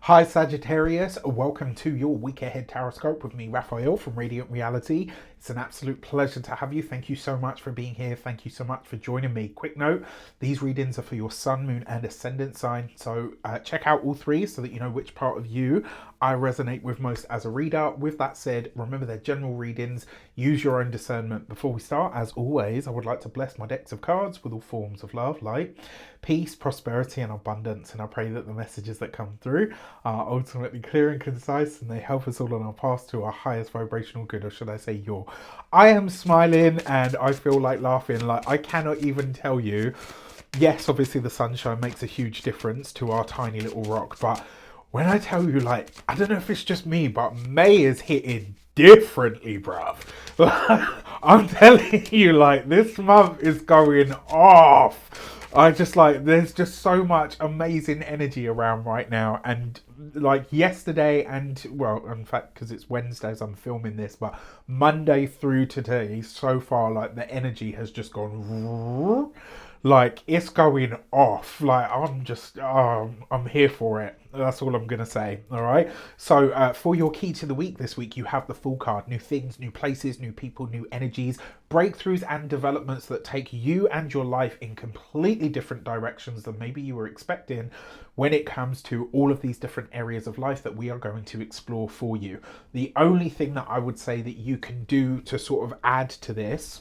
Hi Sagittarius, welcome to your week ahead taroscope with me, Raphael from Reydiant Reality. It's an absolute pleasure to have you. Thank you so much for being here. Thank you so much for joining me. Quick note, these readings are for your sun, moon and ascendant sign. So check out all three so that you know which part of you I resonate with most as a reader. With that said, remember they're general readings. Use your own discernment. Before we start, as always, I would like to bless my decks of cards with all forms of love, light, peace, prosperity and abundance. And I pray that the messages that come through are ultimately clear and concise and they help us all on our path to our highest vibrational good, or should I say your. I am smiling and I feel like laughing. Like I cannot even tell you. Yes, obviously the sunshine makes a huge difference to our tiny little rock, but when I tell you, like, I don't know if it's just me, but May is hitting differently, bruv. I'm telling you, like, this month is going off. I just like, there's just so much amazing energy around right now. And like yesterday and, well, in fact, because it's Wednesday as I'm filming this, but Monday through today, so far, like, the energy has just gone like it's going off. Like I'm just I'm here for it. That's all I'm gonna say. All right, so for your key to the week this week, you have the Fool card. New things, new places, new people, new energies, breakthroughs and developments that take you and your life in completely different directions than maybe you were expecting when it comes to all of these different areas of life that we are going to explore for you. The only thing that I would say that you can do to sort of add to this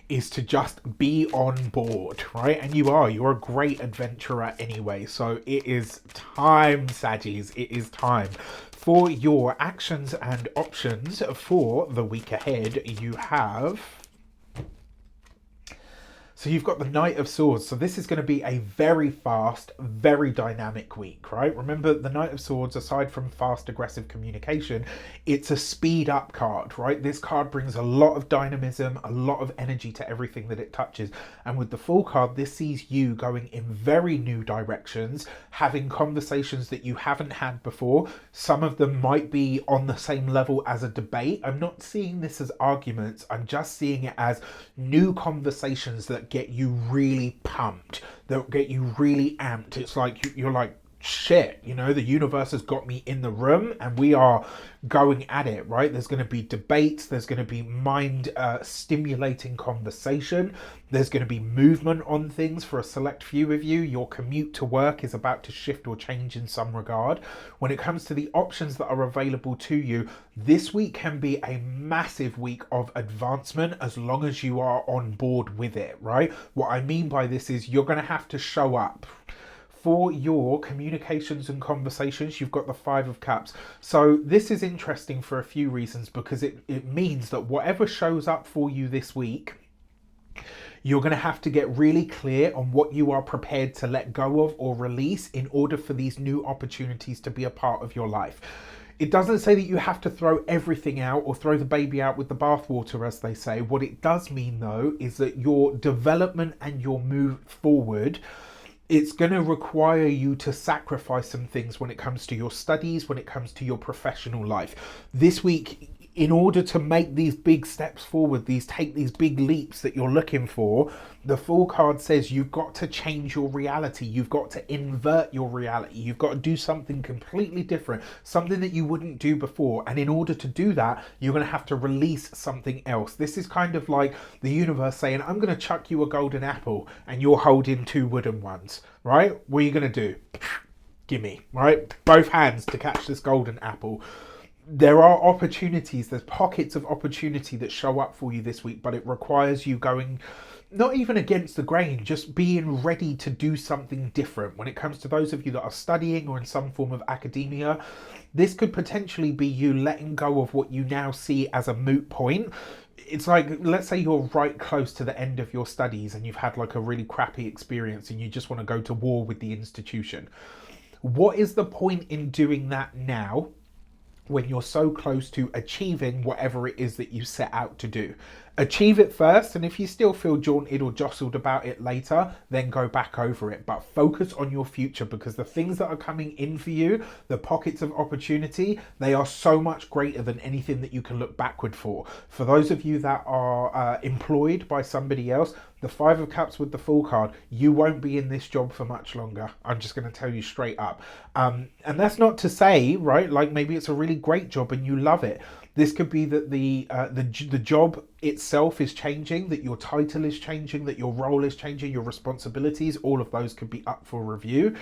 is to just be on board, right? And you're a great adventurer anyway. So it is time, Saggies, it is time. For your actions and options for the week ahead, you have... So you've got the Knight of Swords. So this is going to be a very fast, very dynamic week, right? Remember, the Knight of Swords, aside from fast, aggressive communication, it's a speed up card, right? This card brings a lot of dynamism, a lot of energy to everything that it touches. And with the Fool card, this sees you going in very new directions, having conversations that you haven't had before. Some of them might be on the same level as a debate. I'm not seeing this as arguments. I'm just seeing it as new conversations that get you really pumped, that get you really amped. It's like you're like, shit, you know, the universe has got me in the room and we are going at it, right? There's going to be debates, there's going to be mind stimulating conversation, there's going to be movement on things for a select few of you. Your commute to work is about to shift or change in some regard. When it comes to the options that are available to you, this week can be a massive week of advancement as long as you are on board with it, right? What I mean by this is you're going to have to show up. For your communications and conversations, you've got the Five of Cups. So this is interesting for a few reasons, because it means that whatever shows up for you this week, you're going to have to get really clear on what you are prepared to let go of or release in order for these new opportunities to be a part of your life. It doesn't say that you have to throw everything out or throw the baby out with the bathwater, as they say. What it does mean, though, is that your development and your move forward, it's going to require you to sacrifice some things when it comes to your studies, when it comes to your professional life. This week, in order to make these big steps forward, take these big leaps that you're looking for, the Fool card says you've got to change your reality. You've got to invert your reality. You've got to do something completely different, something that you wouldn't do before. And in order to do that, you're going to have to release something else. This is kind of like the universe saying, I'm going to chuck you a golden apple and you're holding two wooden ones, right? What are you going to do? Gimme, right? Both hands to catch this golden apple. There are opportunities, there's pockets of opportunity that show up for you this week, but it requires you going not even against the grain, just being ready to do something different. When it comes to those of you that are studying or in some form of academia, this could potentially be you letting go of what you now see as a moot point. It's like, let's say you're right close to the end of your studies and you've had like a really crappy experience and you just want to go to war with the institution. What is the point in doing that now, when you're so close to achieving whatever it is that you set out to do? Achieve it first, and if you still feel daunted or jostled about it later, then go back over it. But focus on your future, because the things that are coming in for you, the pockets of opportunity, they are so much greater than anything that you can look backward for. For those of you that are employed by somebody else, The Five of Cups with the Fool card, you won't be in this job for much longer. I'm just going to tell you straight up. And that's not to say, right, like maybe it's a really great job and you love it. This could be that the job itself is changing, that your title is changing, that your role is changing, your responsibilities, all of those could be up for review.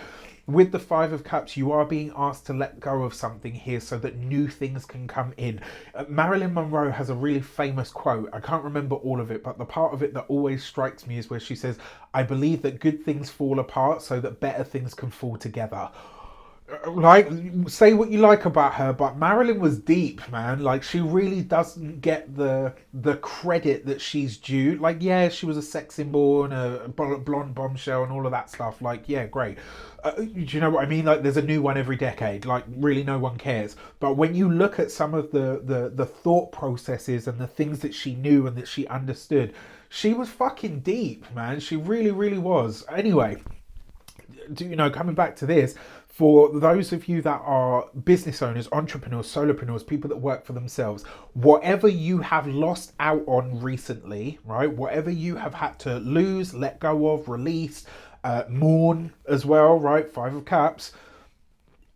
With the Five of Cups, you are being asked to let go of something here so that new things can come in. Marilyn Monroe has a really famous quote. I can't remember all of it, but the part of it that always strikes me is where she says, "I believe that good things fall apart so that better things can fall together." Like, say what you like about her, but Marilyn was deep, man. Like, she really doesn't get the credit that she's due. Like, yeah, she was a sex symbol and a blonde bombshell and all of that stuff. Like, yeah, great. Do you know what I mean? Like, there's a new one every decade. Like, really, no one cares. But when you look at some of the thought processes and the things that she knew and that she understood, she was fucking deep, man. She really, really was. Anyway, you know, coming back to this, for those of you that are business owners, entrepreneurs, solopreneurs, people that work for themselves, whatever you have lost out on recently, right? Whatever you have had to lose, let go of, release, mourn as well, right? Five of Cups.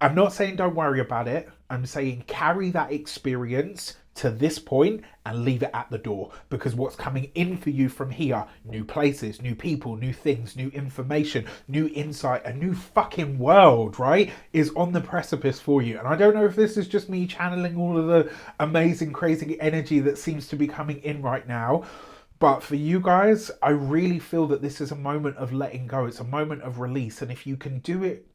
I'm not saying don't worry about it. I'm saying carry that experience to this point and leave it at the door, because what's coming in for you from here, new places, new people, new things, new information, new insight, a new fucking world, right, is on the precipice for you. And I don't know if this is just me channeling all of the amazing, crazy energy that seems to be coming in right now. But for you guys, I really feel that this is a moment of letting go. It's a moment of release. And if you can do it,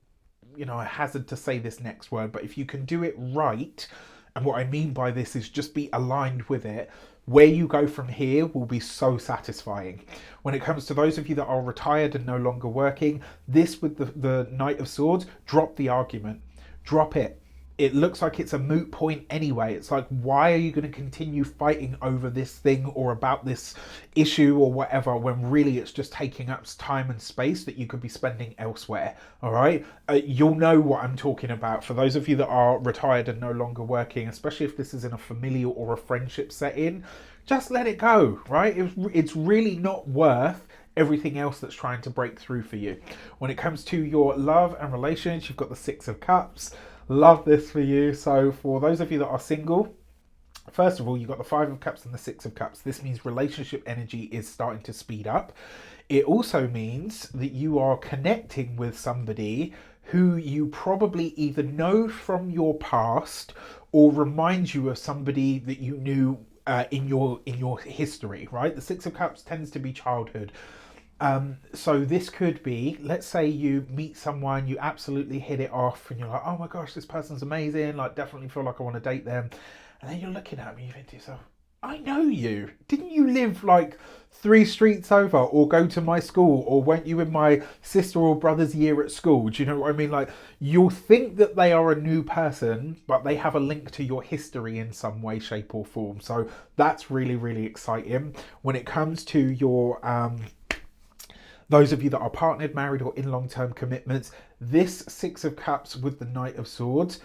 you know, I hazard to say this next word, but if you can do it right, and what I mean by this is just be aligned with it, where you go from here will be so satisfying. When it comes to those of you that are retired and no longer working, this with the Knight of Swords, drop the argument. Drop it. It looks like it's a moot point anyway. It's like, why are you going to continue fighting over this thing or about this issue or whatever, when really it's just taking up time and space that you could be spending elsewhere? All right. You'll know what I'm talking about. For those of you that are retired and no longer working, especially if this is in a familial or a friendship setting, just let it go, right? It's really not worth everything else that's trying to break through for you. When it comes to your love and relations, you've got the Six of Cups. Love this for you. So for those of you that are single, first of all, you've got the Five of Cups and the Six of Cups. This means relationship energy is starting to speed up. It also means that you are connecting with somebody who you probably either know from your past or reminds you of somebody that you knew in your history, right? The Six of Cups tends to be childhood. So this could be, let's say you meet someone, you absolutely hit it off and you're like, oh my gosh, this person's amazing, like definitely feel like I want to date them. And then you're looking at them and you think to yourself, I know you. Didn't you live like 3 streets over, or go to my school, or weren't you in my sister or brother's year at school? Do you know what I mean? Like, you'll think that they are a new person, but they have a link to your history in some way, shape or form. So that's really, really exciting. When it comes to your those of you that are partnered, married, or in long-term commitments, this Six of Cups with the Knight of Swords,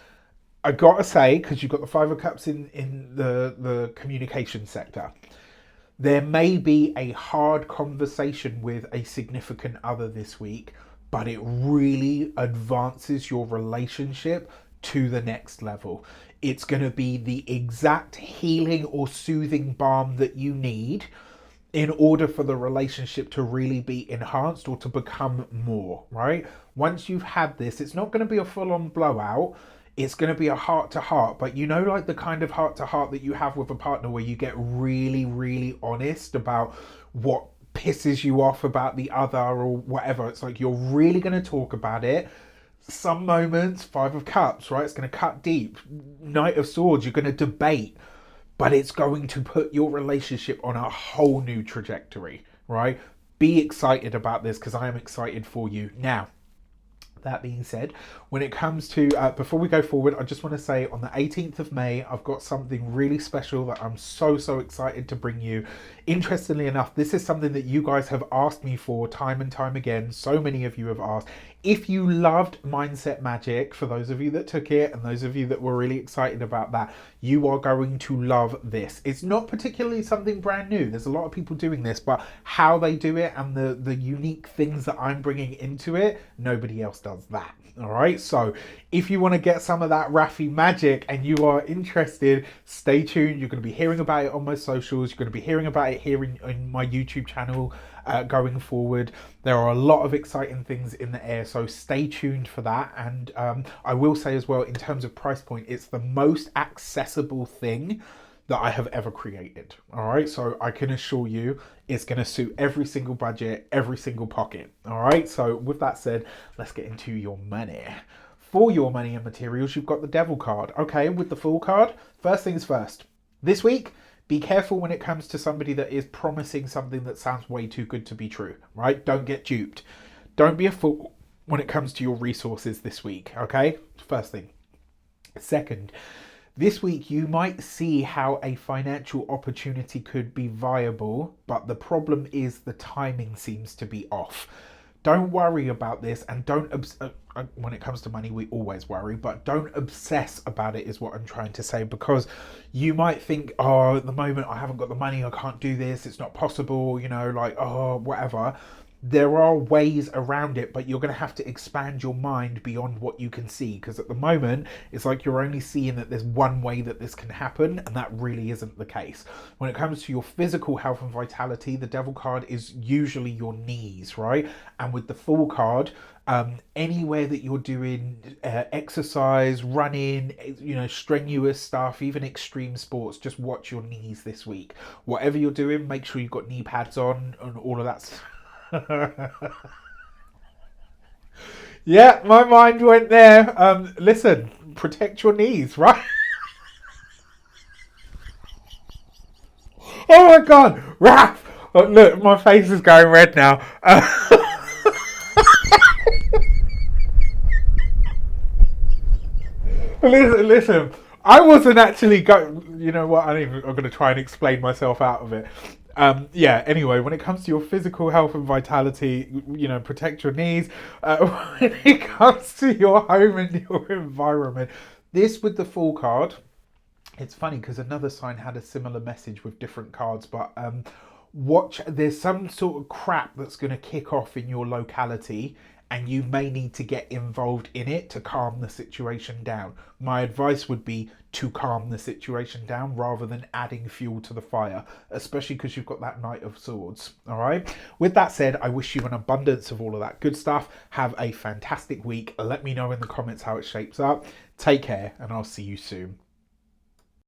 I gotta say, because you've got the Five of Cups in the communication sector, there may be a hard conversation with a significant other this week, but it really advances your relationship to the next level. It's going to be the exact healing or soothing balm that you need in order for the relationship to really be enhanced or to become more, right? Once you've had this, it's not going to be a full-on blowout. It's going to be a heart-to-heart, but you know, like the kind of heart-to-heart that you have with a partner where you get really, really honest about what pisses you off about the other or whatever. It's like you're really going to talk about it. Some moments, Five of Cups, right? It's going to cut deep. Knight of Swords, you're going to debate, but it's going to put your relationship on a whole new trajectory, right? Be excited about this, because I am excited for you. Now, that being said, when it comes to, before we go forward, I just want to say on the 18th of May, I've got something really special that I'm so excited to bring you. Interestingly enough, this is something that you guys have asked me for time and time again. So many of you have asked, If you loved Mindset Magic, for those of you that took it and those of you that were really excited about that, you are going to love this. It's not particularly something brand new. There's a lot of people doing this, but how they do it and the unique things that I'm bringing into it, nobody else does that. All right, so if you want to get some of that Rafi magic and you are interested, stay tuned. You're going to be hearing about it on my socials. You're going to be hearing about it here in my YouTube channel going forward. There are a lot of exciting things in the air, so stay tuned for that. And I will say as well, in terms of price point, it's the most accessible thing that I have ever created. All right, so I can assure you it's going to suit every single budget, every single pocket. All right, so with that said, let's get into your money. For your money and materials, you've got the Devil card. Okay, with the Fool card, first things first. This week, be careful when it comes to somebody that is promising something that sounds way too good to be true, right? Don't get duped. Don't be a fool when it comes to your resources this week, okay? First thing. Second, this week you might see how a financial opportunity could be viable, but the problem is the timing seems to be off. Don't worry about this, and don't when it comes to money, we always worry, but don't obsess about it is what I'm trying to say, because you might think, oh, at the moment I haven't got the money, I can't do this, it's not possible, you know, like, oh, whatever. There are ways around it, but you're going to have to expand your mind beyond what you can see, because at the moment it's like you're only seeing that there's one way that this can happen, and that really isn't the case. When it comes to your physical health and vitality, the Devil card is usually your knees, right? And with the Fool card, anywhere that you're doing exercise, running, you know, strenuous stuff, even extreme sports, just watch your knees this week. Whatever you're doing, make sure you've got knee pads on and all of that stuff. Yeah, my mind went there. Listen, protect your knees, right? Oh my god, Raph! Oh, look, my face is going red now. Listen. I wasn't actually going. You know what? I'm going to try and explain myself out of it. Yeah, anyway, when it comes to your physical health and vitality, you know, protect your knees. When it comes to your home and your environment, this with the Fool card, it's funny because another sign had a similar message with different cards, but watch, there's some sort of crap that's going to kick off in your locality, and you may need to get involved in it to calm the situation down. My advice would be to calm the situation down rather than adding fuel to the fire, especially because you've got that Knight of Swords. All right. With that said, I wish you an abundance of all of that good stuff. Have a fantastic week. Let me know in the comments how it shapes up. Take care, and I'll see you soon.